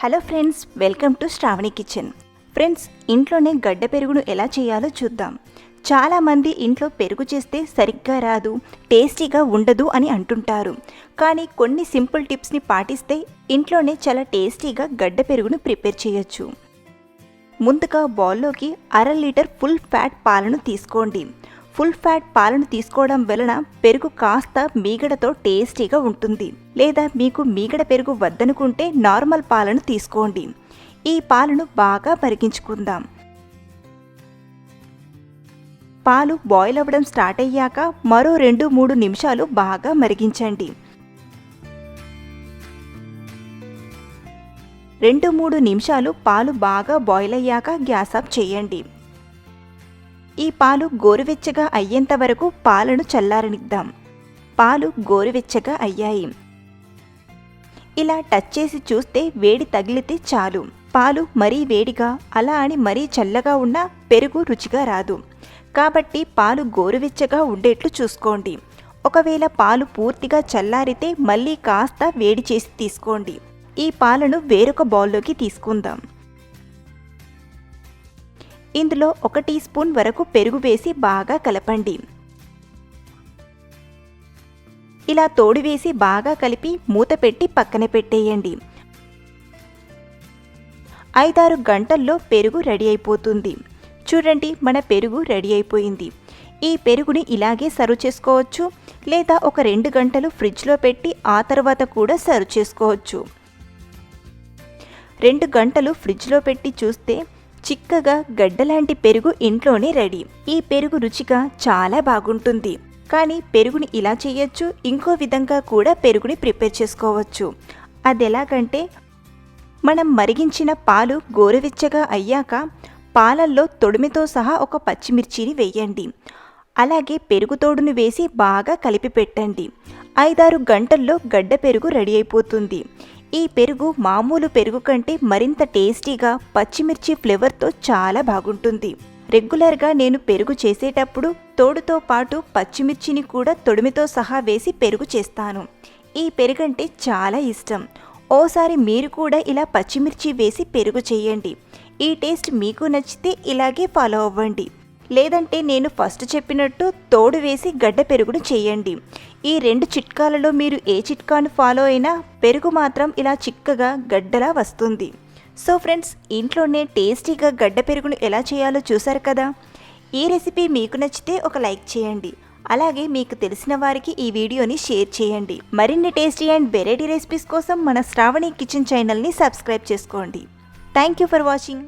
Hello friends, welcome to Shravani kitchen. Friends, ఇంట్లోనే గడ్డ పెరుగును ఎలా చేయాలో చూద్దాం. చాలామంది ఇంట్లో పెరుగు చేస్తే సరిగ్గా రాదు, టేస్టీగా ఉండదు అని అంటుంటారు. కానీ కొన్ని సింపుల్ టిప్స్ని పాటిస్తే ఇంట్లోనే చాలా టేస్టీగా గడ్డ పెరుగును ప్రిపేర్ చేయొచ్చు. ముందుగా బౌల్లోకి 1/2 లీటర్ ఫుల్ ఫ్యాట్ పాలను తీసుకోండి. ఫుల్ ఫ్యాట్ పాలను తీసుకోవడం వలన పెరుగు కాస్త మీగడతో టేస్టీగా ఉంటుంది. లేదా మీకు మీగడ పెరుగు వద్దనుకుంటే నార్మల్ పాలను తీసుకోండి. ఈ పాలను బాగా మరిగించుకుందాం. పాలు బాయిల్ అవ్వడం స్టార్ట్ అయ్యాక మరో 2-3 నిమిషాలు బాగా మరిగించండి. 2-3 నిమిషాలు పాలు బాగా బాయిల్ అయ్యాక గ్యాస్ ఆఫ్ చేయండి. ఈ పాలు గోరువెచ్చగా అయ్యేంత వరకు పాలను చల్లారనిద్దాం. పాలు గోరువెచ్చగా అయ్యాయి. ఇలా టచ్ చేసి చూస్తే వేడి తగిలితే చాలు. పాలు మరీ వేడిగా అలా అని మరీ చల్లగా ఉన్నా పెరుగు రుచిగా రాదు. కాబట్టి పాలు గోరువెచ్చగా ఉండేట్లు చూసుకోండి. ఒకవేళ పాలు పూర్తిగా చల్లారితే మళ్ళీ కాస్త వేడి చేసి తీసుకోండి. ఈ పాలను వేరొక బౌల్లోకి తీసుకుందాం. ఇందులో 1 టీ స్పూన్ వరకు పెరుగు వేసి బాగా కలపండి. ఇలా తోడు వేసి బాగా కలిపి మూత పెట్టి పక్కన పెట్టేయండి. 5-6 గంటల్లో పెరుగు రెడీ అయిపోతుంది. చూడండి, మన పెరుగు రెడీ అయిపోయింది. ఈ పెరుగుని ఇలాగే సర్వ్ చేసుకోవచ్చు, లేదా ఒక 2 గంటలు ఫ్రిడ్జ్లో పెట్టి ఆ తర్వాత కూడా సర్వ్ చేసుకోవచ్చు. 2 గంటలు ఫ్రిడ్జ్లో పెట్టి చూస్తే చిక్కగా గడ్డలాంటి పెరుగు ఇంట్లోనే రెడీ. ఈ పెరుగు రుచిగా చాలా బాగుంటుంది. కానీ పెరుగుని ఇలా చేయొచ్చు, ఇంకో విధంగా కూడా పెరుగుని ప్రిపేర్ చేసుకోవచ్చు. అదెలాగంటే, మనం మరిగించిన పాలు గోరువెచ్చగా అయ్యాక పాలల్లో తొడిమితో సహా ఒక పచ్చిమిర్చిని వేయండి. అలాగే పెరుగు తోడును వేసి బాగా కలిపి పెట్టండి. 5-6 గంటల్లో గడ్డ పెరుగు రెడీ అయిపోతుంది. ఈ పెరుగు మామూలు పెరుగు కంటే మరింత టేస్టీగా పచ్చిమిర్చి ఫ్లేవర్తో చాలా బాగుంటుంది. రెగ్యులర్గా నేను పెరుగు చేసేటప్పుడు తోడుతో పాటు పచ్చిమిర్చిని కూడా తొడిమితో సహా వేసి పెరుగు చేస్తాను. ఈ పెరుగంటే చాలా ఇష్టం. ఓసారి మీరు కూడా ఇలా పచ్చిమిర్చి వేసి పెరుగు చేయండి. ఈ టేస్ట్ మీకు నచ్చితే ఇలాగే ఫాలో అవ్వండి. లేదంటే నేను ఫస్ట్ చెప్పినట్టు తోడు వేసి గడ్డ పెరుగును చేయండి. ఈ 2 చిట్కాలలో మీరు ఏ చిట్కాను ఫాలో అయినా పెరుగు మాత్రం ఇలా చిక్కగా గడ్డలా వస్తుంది. సో ఫ్రెండ్స్, ఇంట్లోనే టేస్టీగా గడ్డ పెరుగును ఎలా చేయాలో చూసారు కదా. ఈ రెసిపీ మీకు నచ్చితే ఒక లైక్ చేయండి. అలాగే మీకు తెలిసిన వారికి ఈ వీడియోని షేర్ చేయండి. మరిన్ని టేస్టీ అండ్ వెరైటీ రెసిపీస్ కోసం మన శ్రావణి కిచెన్ ఛానల్ని సబ్స్క్రైబ్ చేసుకోండి. Thank you for watching.